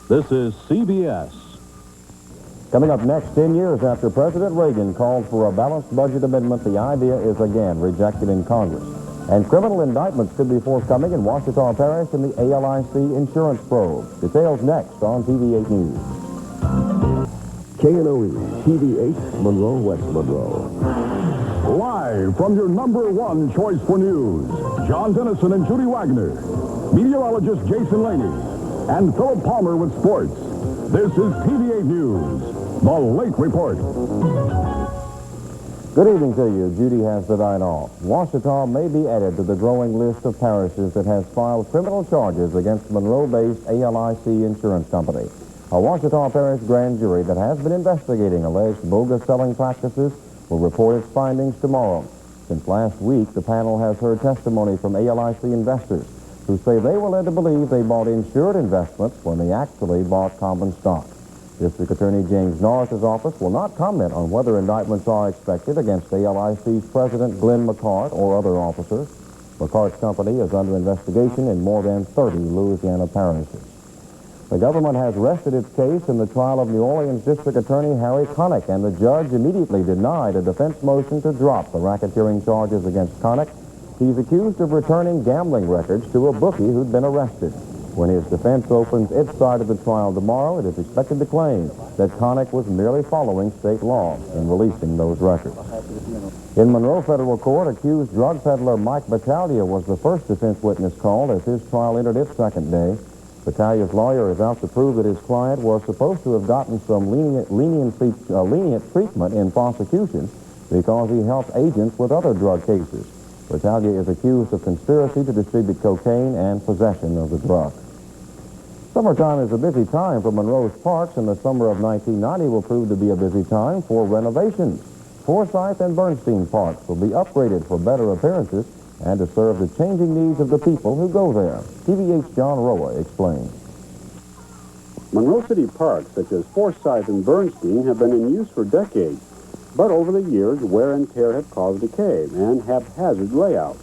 This is CBS. Coming up next, 10 years after President Reagan called for a balanced budget amendment, the idea is again rejected in Congress. And criminal indictments could be forthcoming in Ouachita Parish in the ALIC insurance probe. Details next on TV 8 News. KNOE-TV 8, Monroe, West Monroe. Live from your #1 choice for news, John Dennison and Judy Wagner. Meteorologist Jason Laney and Philip Palmer with sports. This is TV 8 News, the Late Report. Good evening to you. Judy has the night off. Ouachita may be added to the growing list of parishes that has filed criminal charges against Monroe-based ALIC Insurance Company. A Ouachita Parish grand jury that has been investigating alleged bogus selling practices will report its findings tomorrow. Since last week, the panel has heard testimony from ALIC investors who say they were led to believe they bought insured investments when they actually bought common stock. District Attorney James Norris's office will not comment on whether indictments are expected against ALIC's President Glenn McCart or other officers. McCart's company is under investigation in more than 30 Louisiana parishes. The government has rested its case in the trial of New Orleans District Attorney Harry Connick, and the judge immediately denied a defense motion to drop the racketeering charges against Connick. He's accused of returning gambling records to a bookie who'd been arrested. When his defense opens its side of the trial tomorrow, it is expected to claim that Connick was merely following state law in releasing those records. In Monroe Federal Court, accused drug peddler Mike Battaglia was the first defense witness called as his trial entered its second day. Battaglia's lawyer is out to prove that his client was supposed to have gotten some lenient treatment in prosecution because he helped agents with other drug cases. Battaglia is accused of conspiracy to distribute cocaine and possession of the drug. Summertime is a busy time for Monroe's parks, and the summer of 1990 will prove to be a busy time for renovations. Forsyth and Bernstein parks will be upgraded for better appearances and to serve the changing needs of the people who go there. TV8's John Roa explains. Monroe City parks, such as Forsyth and Bernstein, have been in use for decades. But over the years, wear and tear have caused decay and haphazard layouts.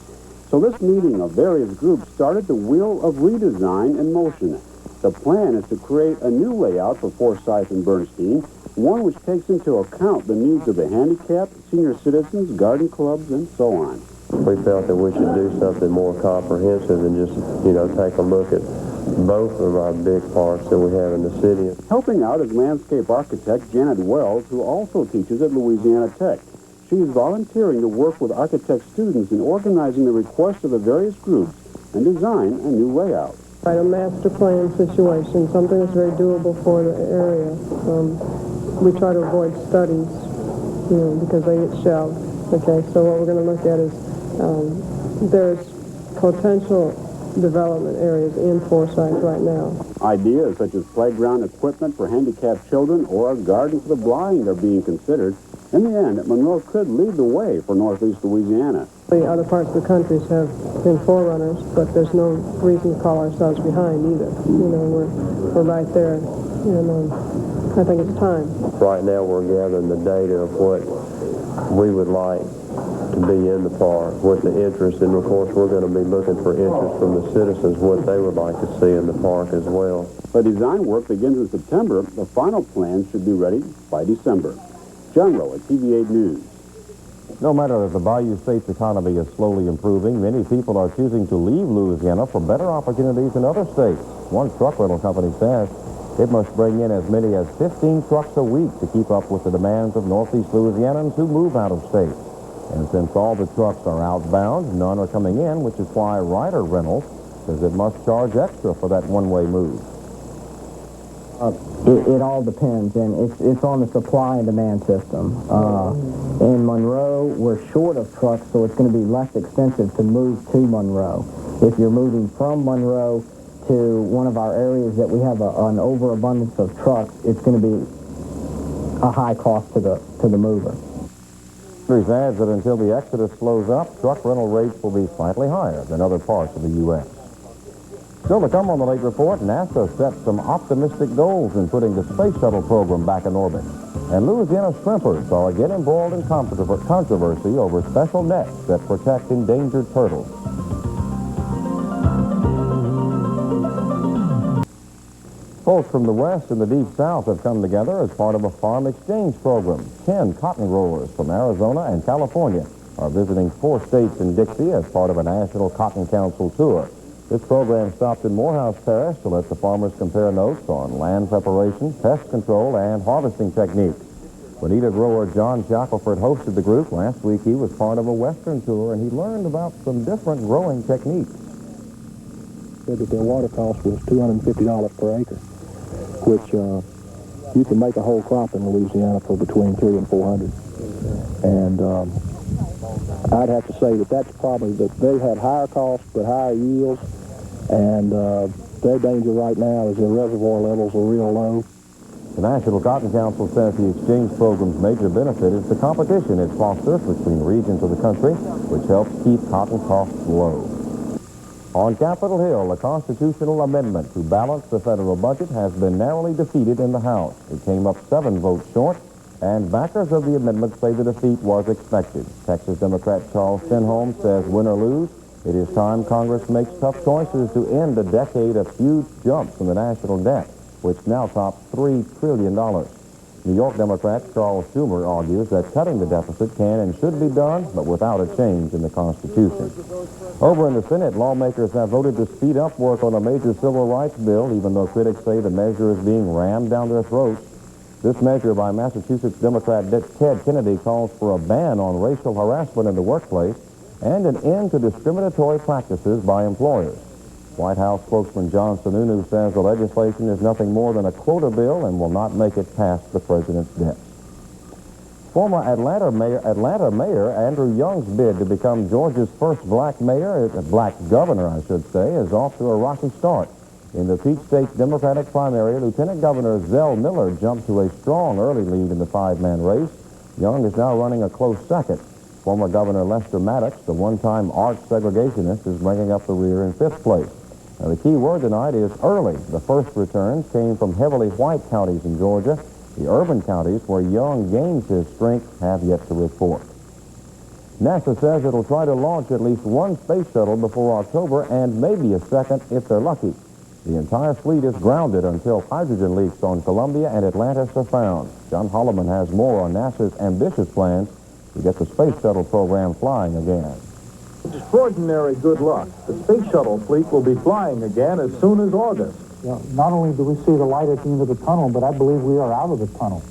So this meeting of various groups started the wheel of redesign in motion. The plan is to create a new layout for Forsyth and Bernstein, one which takes into account the needs of the handicapped, senior citizens, garden clubs, and so on. We felt that we should do something more comprehensive and just, take a look at both of our big parks that we have in the city. Helping out is landscape architect Janet Wells, who also teaches at Louisiana Tech. She is volunteering to work with architect students in organizing the requests of the various groups and design a new layout. A master plan situation, something that's very doable for the area. We try to avoid studies, because they get shelved. Okay, so what we're going to look at is there's potential development areas in Forsyth right now. Ideas such as playground equipment for handicapped children or a garden for the blind are being considered. In the end, Monroe could lead the way for Northeast Louisiana. The other parts of the country have been forerunners, but there's no reason to call ourselves behind either. We're right there, and I think it's time. Right now we're gathering the data of what we would like to be in the park, what the interest, and of course we're going to be looking for interest from the citizens, what they would like to see in the park as well. The design work begins in September. The final plans should be ready by December. John Roa, TV8 News. No matter that the Bayou State's economy is slowly improving, many people are choosing to leave Louisiana for better opportunities in other states. One truck rental company says it must bring in as many as 15 trucks a week to keep up with the demands of Northeast Louisianans who move out of state. And since all the trucks are outbound, none are coming in, which is why Ryder Rentals says it must charge extra for that one-way move. It all depends, and it's on the supply and demand system. In Monroe, we're short of trucks, so it's going to be less expensive to move to Monroe. If you're moving from Monroe to one of our areas that we have an overabundance of trucks, it's going to be a high cost to the mover. News adds that until the exodus slows up, truck rental rates will be slightly higher than other parts of the U.S. Still to come on the Late Report, NASA set some optimistic goals in putting the space shuttle program back in orbit. And Louisiana shrimpers are again embroiled in controversy over special nets that protect endangered turtles. Folks from the West and the Deep South have come together as part of a farm exchange program. 10 cotton growers from Arizona and California are visiting 4 states in Dixie as part of a National Cotton Council tour. This program stopped in Morehouse Parish to let the farmers compare notes on land preparation, pest control, and harvesting techniques. Bonita grower John Shackelford hosted the group. Last week he was part of a Western tour and he learned about some different growing techniques. Said that their water cost was $250 per acre, which you can make a whole crop in Louisiana for between $300 and $400. And I'd have to say that that's probably that they have higher costs but higher yields, and their danger right now is their reservoir levels are real low. The National Cotton Council says the exchange program's major benefit is the competition it fosters between regions of the country, which helps keep cotton costs low. On Capitol Hill, a constitutional amendment to balance the federal budget has been narrowly defeated in the House. It came up 7 votes short, and backers of the amendment say the defeat was expected. Texas Democrat Charles Stenholm says, win or lose, it is time Congress makes tough choices to end a decade of huge jumps in the national debt, which now tops $3 trillion. New York Democrat Charles Schumer argues that cutting the deficit can and should be done, but without a change in the Constitution. Over in the Senate, lawmakers have voted to speed up work on a major civil rights bill, even though critics say the measure is being rammed down their throats. This measure by Massachusetts Democrat Ted Kennedy calls for a ban on racial harassment in the workplace and an end to discriminatory practices by employers. White House spokesman John Sununu says the legislation is nothing more than a quota bill and will not make it past the president's desk. Former Atlanta Mayor Andrew Young's bid to become Georgia's first black governor, I should say, is off to a rocky start. In the Peach State Democratic primary, Lieutenant Governor Zell Miller jumped to a strong early lead in the 5-man race. Young is now running a close second. Former Governor Lester Maddox, the one-time arch segregationist, is bringing up the rear in 5th place. Now, the key word tonight is early. The first returns came from heavily white counties in Georgia. The urban counties where Young gains his strength have yet to report. NASA says it'll try to launch at least 1 space shuttle before October and maybe a second if they're lucky. The entire fleet is grounded until hydrogen leaks on Columbia and Atlantis are found. John Holloman has more on NASA's ambitious plans to get the space shuttle program flying again. Extraordinary good luck. The space shuttle fleet will be flying again as soon as August. Yeah, not only do we see the light at the end of the tunnel, but I believe we are out of the tunnel.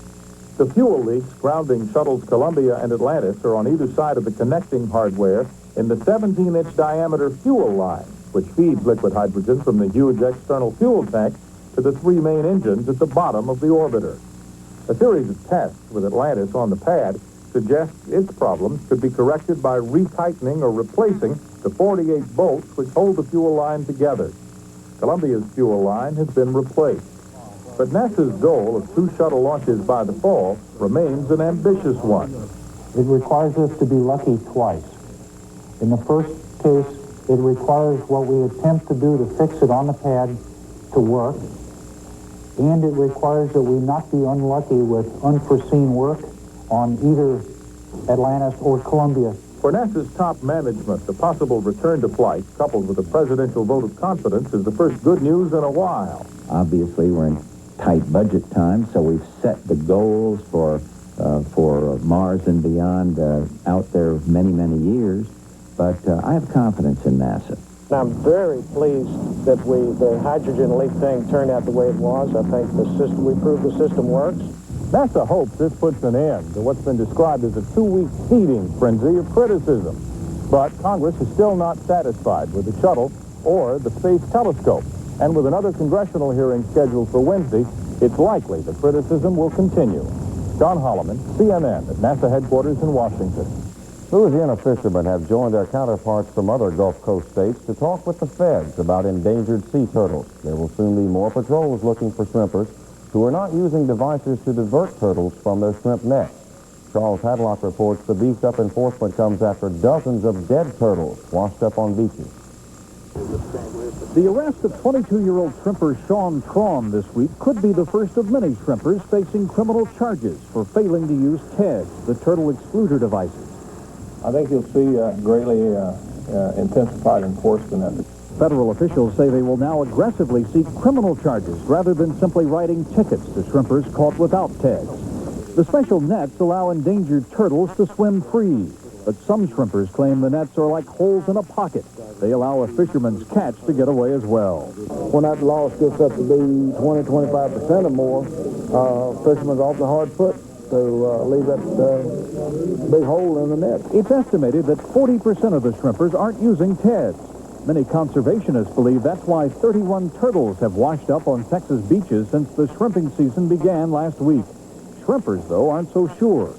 The fuel leaks grounding shuttles Columbia and Atlantis are on either side of the connecting hardware in the 17-inch diameter fuel line, which feeds liquid hydrogen from the huge external fuel tank to the 3 main engines at the bottom of the orbiter. A series of tests with Atlantis on the pad suggests its problems could be corrected by retightening or replacing the 48 bolts which hold the fuel line together. Columbia's fuel line has been replaced. But NASA's goal of 2 shuttle launches by the fall remains an ambitious one. It requires us to be lucky twice. In the first case, it requires what we attempt to do to fix it on the pad to work, and it requires that we not be unlucky with unforeseen work on either Atlantis or Columbia. For NASA's top management, the possible return to flight, coupled with a presidential vote of confidence, is the first good news in a while. Obviously, we're in tight budget time, so we've set the goals for Mars and beyond out there many, many years. But I have confidence in NASA. I'm very pleased that the hydrogen leak thing turned out the way it was. I think we proved the system works. NASA hopes this puts an end to what's been described as a 2-week feeding frenzy of criticism. But Congress is still not satisfied with the shuttle or the space telescope. And with another congressional hearing scheduled for Wednesday, it's likely the criticism will continue. John Holloman, CNN at NASA headquarters in Washington. Louisiana fishermen have joined their counterparts from other Gulf Coast states to talk with the feds about endangered sea turtles. There will soon be more patrols looking for shrimpers who are not using devices to divert turtles from their shrimp nets. Charles Hadlock reports the beefed-up enforcement comes after dozens of dead turtles washed up on beaches. The arrest of 22-year-old shrimper Sean Traum this week could be the first of many shrimpers facing criminal charges for failing to use TEDs, the turtle excluder devices. I think you'll see greatly intensified enforcement efforts. Federal officials say they will now aggressively seek criminal charges rather than simply writing tickets to shrimpers caught without tags. The special nets allow endangered turtles to swim free, but some shrimpers claim the nets are like holes in a pocket. They allow a fisherman's catch to get away as well. When that loss gets up to be 20-25% or more, fishermen's off the hard foot to leave that big hole in the net. It's estimated that 40% of the shrimpers aren't using tags. Many conservationists believe that's why 31 turtles have washed up on Texas beaches since the shrimping season began last week. Shrimpers, though, aren't so sure.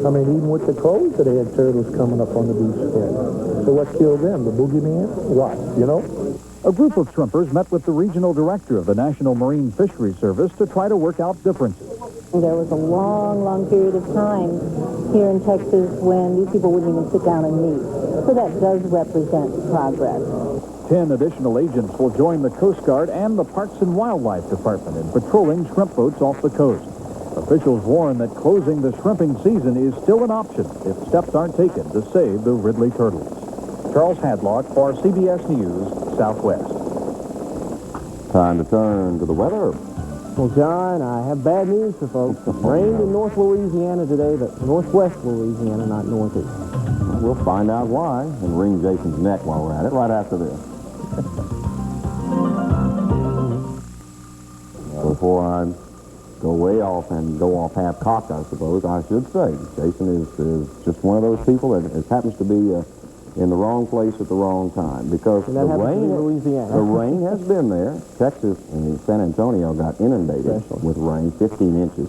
I mean, even with the clothes that they had turtles coming up on the beach there. So what killed them? The boogeyman? What, you know? A group of shrimpers met with the regional director of the National Marine Fisheries Service to try to work out differences. There was a long, long period of time here in Texas when these people wouldn't even sit down and meet. So that does represent progress. 10 additional agents will join the Coast Guard and the Parks and Wildlife Department in patrolling shrimp boats off the coast. Officials warn that closing the shrimping season is still an option if steps aren't taken to save the Ridley turtles. Charles Hadlock for CBS News, Southwest. Time to turn to the weather. Well, John, I have bad news for folks. It rained in North Louisiana today, but Northwest Louisiana, not Northeast. We'll find out why and wring Jason's neck while we're at it right after this. Before I go way off and go off half-cocked, I suppose, I should say, Jason is just one of those people that happens to be in the wrong place at the wrong time because the rain has been there. Texas and San Antonio got inundated with rain, 15 inches.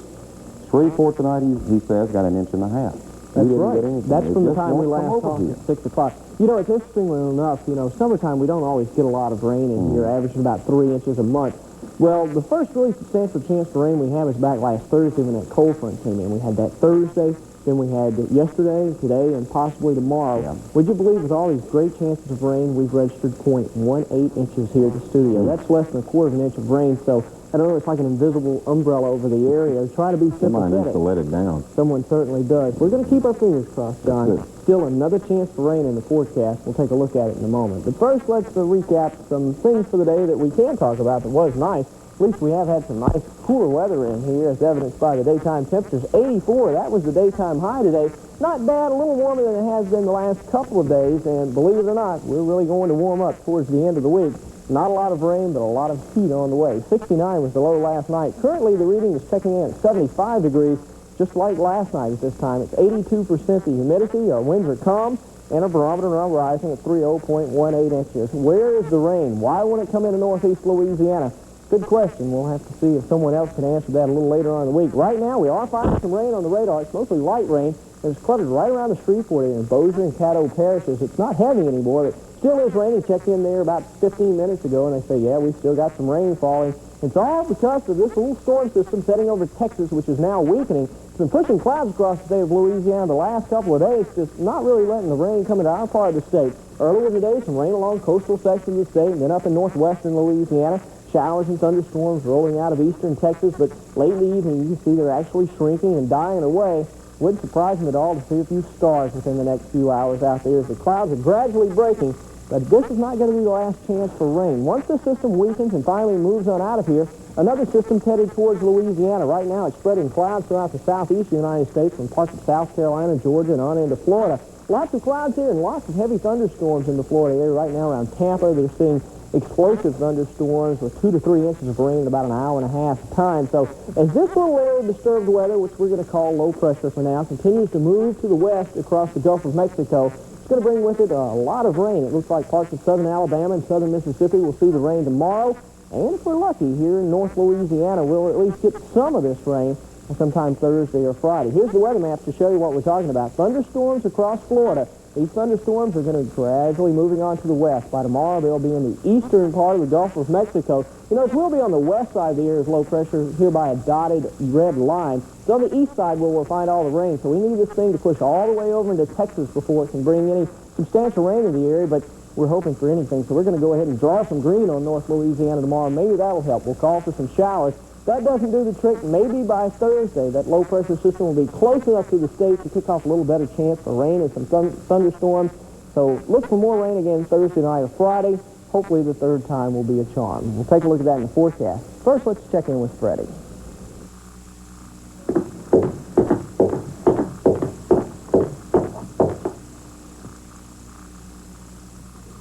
Shreveport tonight, he says, got 1.5 inches. That's right. That's from the time we last talked at 6 o'clock. You know, it's interestingly enough, you know, summertime we don't always get a lot of rain in here, averaging about 3 inches a month. Well, the first really substantial chance for rain we have is back last Thursday when that cold front came in. We had that Thursday. Then we had yesterday, today, and possibly tomorrow. Yeah. Would you believe with all these great chances of rain, we've registered 0.18 inches here at the studio. That's less than 1/4 inch of rain, so I don't know, it's like an invisible umbrella over the area. Try to be sympathetic. Somebody needs to let it down. Someone certainly does. We're going to keep our fingers crossed, John. Still another chance for rain in the forecast. We'll take a look at it in a moment. But first, let's recap some things for the day that we can talk about that was nice. At least we have had some nice cooler weather in here, as evidenced by the daytime temperatures. 84, that was the daytime high today. Not bad, a little warmer than it has been the last couple of days, and believe it or not, we're really going to warm up towards the end of the week. Not a lot of rain, but a lot of heat on the way. 69 was the low last night. Currently, the reading is checking in at 75 degrees, just like last night at this time. It's 82% the humidity, our winds are calm, and our barometer now rising at 30.18 inches. Where is the rain? Why won't it come into northeast Louisiana? Good question. We'll have to see if someone else can answer that a little later on in the week. Right now, we are finding some rain on the radar. It's mostly light rain. It's cluttered right around the Shreveport area in Bossier and Caddo parishes. It's not heavy anymore, but still is raining. Checked in there about 15 minutes ago, and they say, yeah, we still got some rain falling. It's all because of this little storm system setting over Texas, which is now weakening. It's been pushing clouds across the state of Louisiana the last couple of days, just not really letting the rain come into our part of the state. Earlier today, some rain along coastal sections of the state, and then up in northwestern Louisiana. Showers and thunderstorms rolling out of eastern Texas, but late in the evening you can see they're actually shrinking and dying away. Wouldn't surprise me at all to see a few stars within the next few hours out there as the clouds are gradually breaking. But this is not going to be the last chance for rain. Once the system weakens and finally moves on out of here, another system's headed towards Louisiana. Right now it's spreading clouds throughout the southeast United States from parts of South Carolina, Georgia, and on into Florida. Lots of clouds here and lots of heavy thunderstorms in the Florida area. Right now around Tampa, they're seeing explosive thunderstorms with 2 to 3 inches of rain in about an hour and a half time. So as this little area of disturbed weather, which we're going to call low pressure for now, continues to move to the west across the Gulf of Mexico, it's going to bring with it a lot of rain. It looks like parts of southern Alabama and southern Mississippi will see the rain tomorrow. And if we're lucky, here in North Louisiana, we'll at least get some of this rain sometime Thursday or Friday. Here's the weather maps to show you what we're talking about. Thunderstorms across Florida. These thunderstorms are going to gradually moving on to the west. By tomorrow, they'll be in the eastern part of the Gulf of Mexico. You notice we'll be on the west side of the area's low pressure here by a dotted red line. It's on the east side where we'll find all the rain. So we need this thing to push all the way over into Texas before it can bring any substantial rain in the area, but we're hoping for anything. So we're going to go ahead and draw some green on North Louisiana tomorrow. Maybe that'll help. We'll call for some showers. That doesn't do the trick. Maybe by Thursday, that low-pressure system will be close enough to the state to kick off a little better chance for rain and some thunderstorms. So look for more rain again Thursday night or Friday. hopefully the third time will be a charm. We'll take a look at that in the forecast. First, let's check in with Freddie.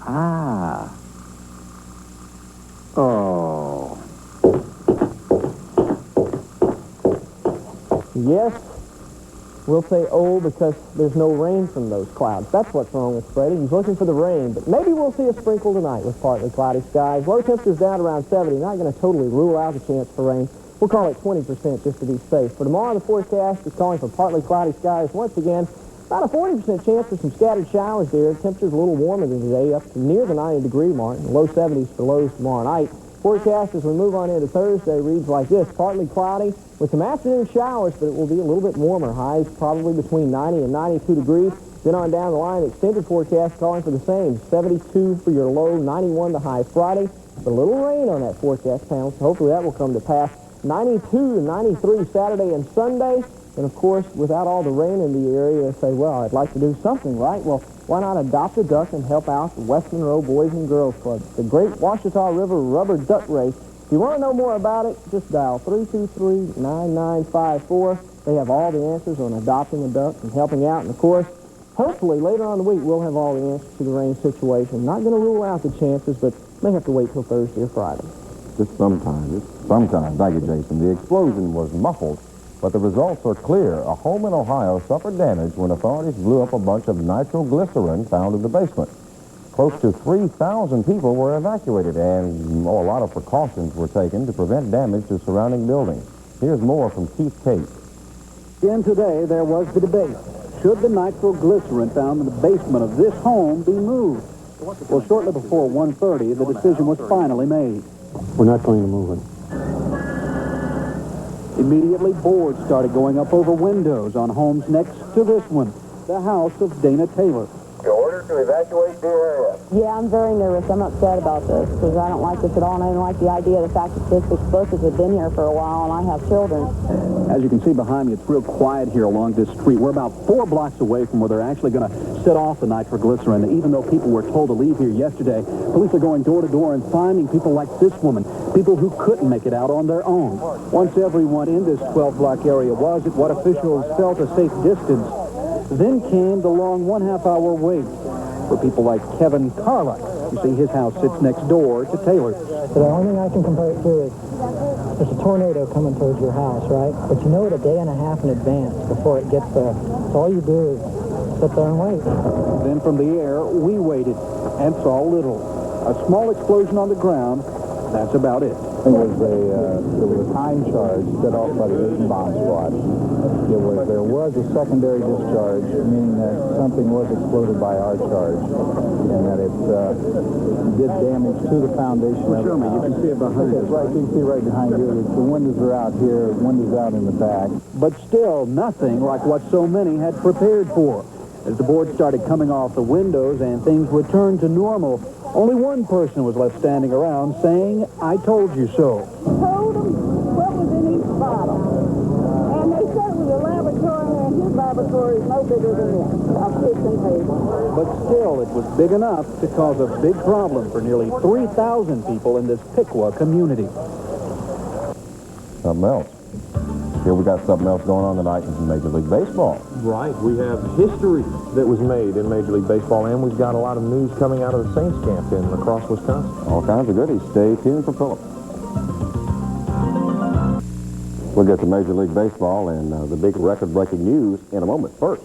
Ah. Oh. Yes, we'll say oh because there's no rain from those clouds. That's what's wrong with Freddie. He's looking for the rain, but maybe we'll see a sprinkle tonight with partly cloudy skies. Low temperatures down around 70. Not going to totally rule out the chance for rain. We'll call it 20% just to be safe. For tomorrow, the forecast is calling for partly cloudy skies once again. About a 40% chance for some scattered showers there. Temperatures a little warmer than today, up to near the 90-degree mark. Low 70s for lows tomorrow night. Forecast as we move on into Thursday reads like this: partly cloudy with some afternoon showers, but it will be a little bit warmer. Highs probably between 90 and 92 degrees. Then on down the line, extended forecast calling for the same. 72 for your low, 91 the high Friday. But a little rain on that forecast panel, so hopefully that will come to pass. 92 to 93 Saturday and Sunday. And of course, without all the rain in the area, they say, well, I'd like to do something, right? Well, why not adopt a duck and help out the West Monroe Boys and Girls Club, the Great Washita River Rubber Duck Race. If you want to know more about it, just dial 323-9954. They have all the answers on adopting a duck and helping out. And of course, hopefully later on in the week, we'll have all the answers to the rain situation. Not going to rule out the chances, but may have to wait till Thursday or Friday. Just sometimes. Thank you, Jason. The explosion was muffled, but the results are clear. A home in Ohio suffered damage when authorities blew up a bunch of nitroglycerin found in the basement. Close to 3,000 people were evacuated, and a lot of precautions were taken to prevent damage to surrounding buildings. Here's more from Keith Cate. Again today, there was the debate. Should the nitroglycerin found in the basement of this home be moved? Well, shortly before 1:30, the decision was finally made. We're not going to move it. Immediately, boards started going up over windows on homes next to this one, the house of Dana Taylor. Your order to evacuate the area. Yeah, I'm very nervous. I'm upset about this because I don't like this at all, and I don't like the idea of the fact that this explosives have been here for a while, and I have children. As you can see behind me, it's real quiet here along this street. We're about 4 blocks away from where they're actually going to set off the nitroglycerin. Even though people were told to leave here yesterday, police are going door to door and finding people like this woman, people who couldn't make it out on their own. Once everyone in this 12-block area was at what officials felt a safe distance, then came the long 1.5-hour wait for people like Kevin Carluck. You see, his house sits next door to Taylor's. So the only thing I can compare it to is there's a tornado coming towards your house, right? But you know it a day and a half in advance before it gets there. So all you do is sit there and wait. Then from the air, we waited and saw little. A small explosion on the ground. That's about it. There was a time charge set off by the Asian bomb squad. There was a secondary discharge, meaning that something was exploded by our charge, and that it did damage to the foundation of the house. You can see it behind us. Right, you can see right behind you. The windows are out here, windows out in the back. But still nothing like what so many had prepared for. As the board started coming off the windows and things returned to normal, only one person was left standing around saying, "I told you so." Told them what was in each bottle. And they said it was a laboratory, and his laboratory is no bigger than this, a kitchen table. But still, it was big enough to cause a big problem for nearly 3,000 people in this Piqua community. Something else. Here we got something else going on tonight in Major League Baseball. Right. We have history that was made in Major League Baseball, and we've got a lot of news coming out of the Saints camp in La Crosse, Wisconsin. All kinds of goodies. Stay tuned for Philip. We'll get to Major League Baseball and the big record-breaking news in a moment. First,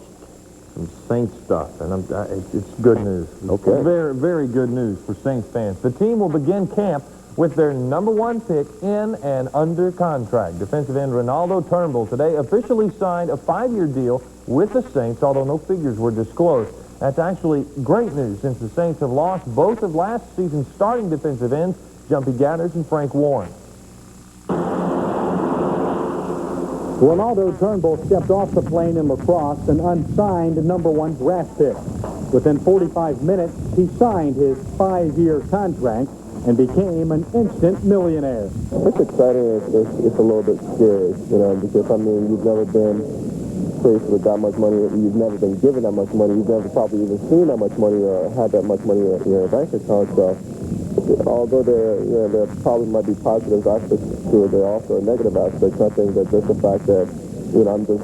some Saints stuff, and it's good news. Okay. Very, very good news for Saints fans. The team will begin camp with their #1 pick in and under contract. Defensive end Ronaldo Turnbull today officially signed a 5-year deal with the Saints, although no figures were disclosed. That's actually great news since the Saints have lost both of last season's starting defensive ends, Jumpy Gathers and Frank Warren. Ronaldo Turnbull stepped off the plane in La Crosse, an unsigned #1 draft pick. Within 45 minutes, he signed his 5-year contract and became an instant millionaire. It's exciting. It's a little bit scary, because, you've never been faced with that much money. You've never been given that much money. You've never probably even seen that much money or had that much money in your bank account. So although there probably might be positive aspects to it, there are also negative aspects. I think that just the fact that, I'm just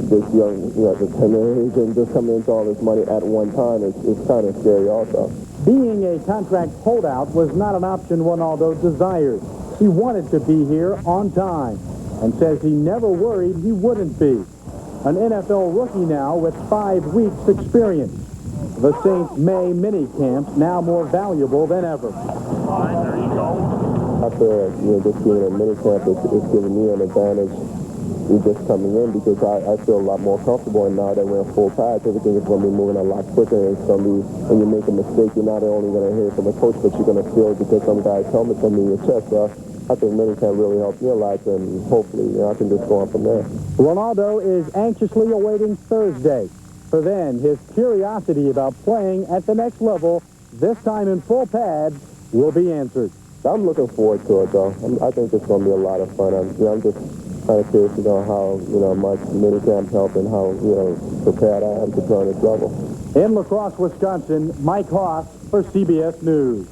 this young, at the tender age and just coming into all this money at one time is kind of scary also. Being a contract holdout was not an option Ronaldo desired. He wanted to be here on time and says he never worried he wouldn't be. An NFL rookie now with 5 weeks experience. The Saints May minicamp now more valuable than ever. I feel like, just being a minicamp is giving me an advantage just coming in because I feel a lot more comfortable, and now that we're in full pads, everything is going to be moving a lot quicker. It's going to be, when you make a mistake, you're not only going to hear it from the coach, but you're going to feel it because some guy's helmet's under your chest. So I think minicamp really helped me a lot, and hopefully I can just go on from there. Ronaldo is anxiously awaiting Thursday. For then, his curiosity about playing at the next level, this time in full pads, will be answered. I'm looking forward to it, though. I think it's going to be a lot of fun. I'm just kind of curious to know how, much minicamp helped and how, prepared I am to play on this level. In La Crosse, Wisconsin, Mike Hoff for CBS News.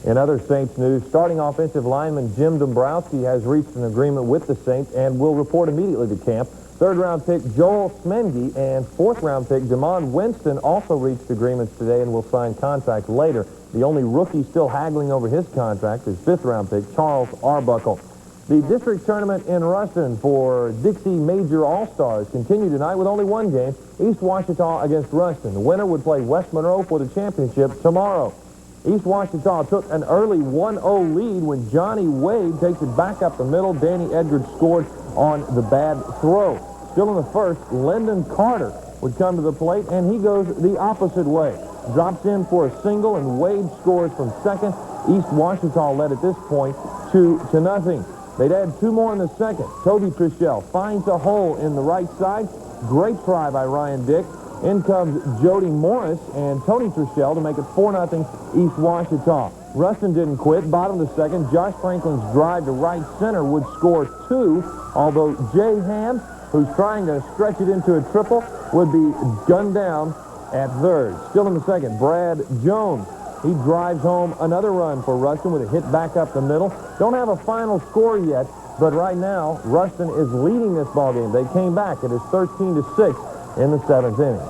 In other Saints news, starting offensive lineman Jim Dombrowski has reached an agreement with the Saints and will report immediately to camp. Third-round pick Joel Smengi and fourth-round pick Jamon Winston also reached agreements today and will sign contracts later. The only rookie still haggling over his contract is fifth-round pick Charles Arbuckle. The district tournament in Ruston for Dixie Major All-Stars continued tonight with only one game, East Ouachita against Ruston. The winner would play West Monroe for the championship tomorrow. East Ouachita took an early 1-0 lead when Johnny Wade takes it back up the middle. Danny Edgards scored on the bad throw. Still in the first, Lyndon Carter would come to the plate, and he goes the opposite way. Drops in for a single, and Wade scores from second. East Ouachita led at this point 2-0. They'd add 2 more in the second. Toby Trischel finds a hole in the right side. Great try by Ryan Dick. In comes Jody Morris and Tony Trischel to make it 4-0 East Ouachita. Ruston didn't quit. Bottom of the second, Josh Franklin's drive to right center would score 2, although Jay Ham, who's trying to stretch it into a triple, would be gunned down at third. Still in the second, Brad Jones. He drives home another run for Ruston with a hit back up the middle. Don't have a final score yet, but right now, Ruston is leading this ballgame. They came back. It is 13-6 in the 7th inning.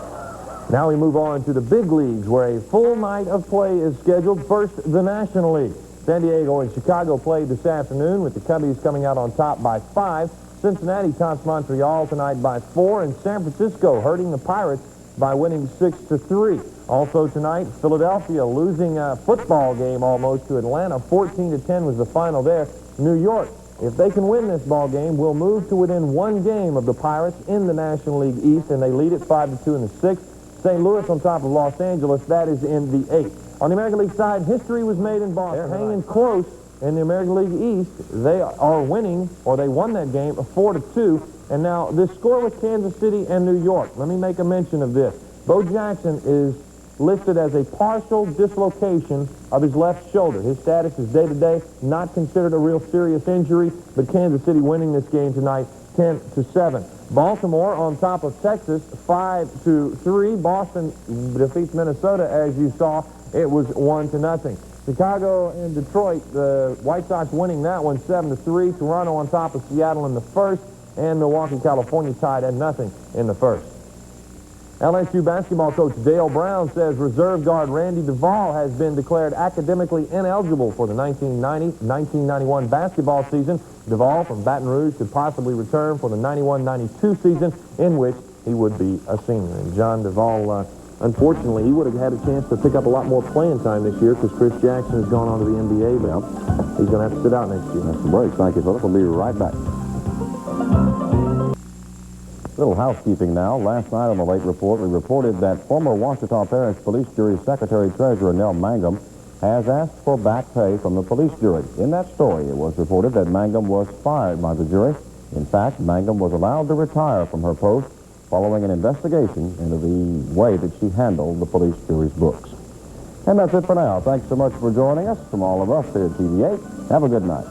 Now we move on to the big leagues, where a full night of play is scheduled. First, the National League. San Diego and Chicago played this afternoon, with the Cubbies coming out on top by 5. Cincinnati tops Montreal tonight by 4, and San Francisco hurting the Pirates by winning 6-3. Also tonight, Philadelphia losing a football game almost to Atlanta. 14-10 was the final there. New York, if they can win this ball game, will move to within 1 game of the Pirates in the National League East, and they lead it 5-2 in the 6th. St. Louis on top of Los Angeles, that is in the 8th. On the American League side, history was made in Boston. They're hanging close in the American League East. They are winning, or they won that game, 4-2. And now this score with Kansas City and New York. Let me make a mention of this. Bo Jackson is listed as a partial dislocation of his left shoulder. His status is day-to-day, not considered a real serious injury, but Kansas City winning this game tonight 10-7. Baltimore on top of Texas 5-3. Boston defeats Minnesota, as you saw. It was 1-0. Chicago and Detroit, the White Sox winning that one 7-3. Toronto on top of Seattle in the first, and Milwaukee, California tied at 0 in the first. LSU basketball coach Dale Brown says reserve guard Randy Duvall has been declared academically ineligible for the 1990-1991 basketball season. Duvall from Baton Rouge could possibly return for the 91-92 season, in which he would be a senior. And John Duvall, unfortunately, he would have had a chance to pick up a lot more playing time this year because Chris Jackson has gone on to the NBA, but he's going to have to sit out next year. That's the break. Thank you, Philip. We'll be right back. Little housekeeping now. Last night on the late report, we reported that former Ouachita Parish Police Jury Secretary-Treasurer Nell Mangum has asked for back pay from the police jury. In that story, it was reported that Mangum was fired by the jury. In fact, Mangum was allowed to retire from her post following an investigation into the way that she handled the police jury's books. And that's it for now. Thanks so much for joining us. From all of us here at TV8, have a good night.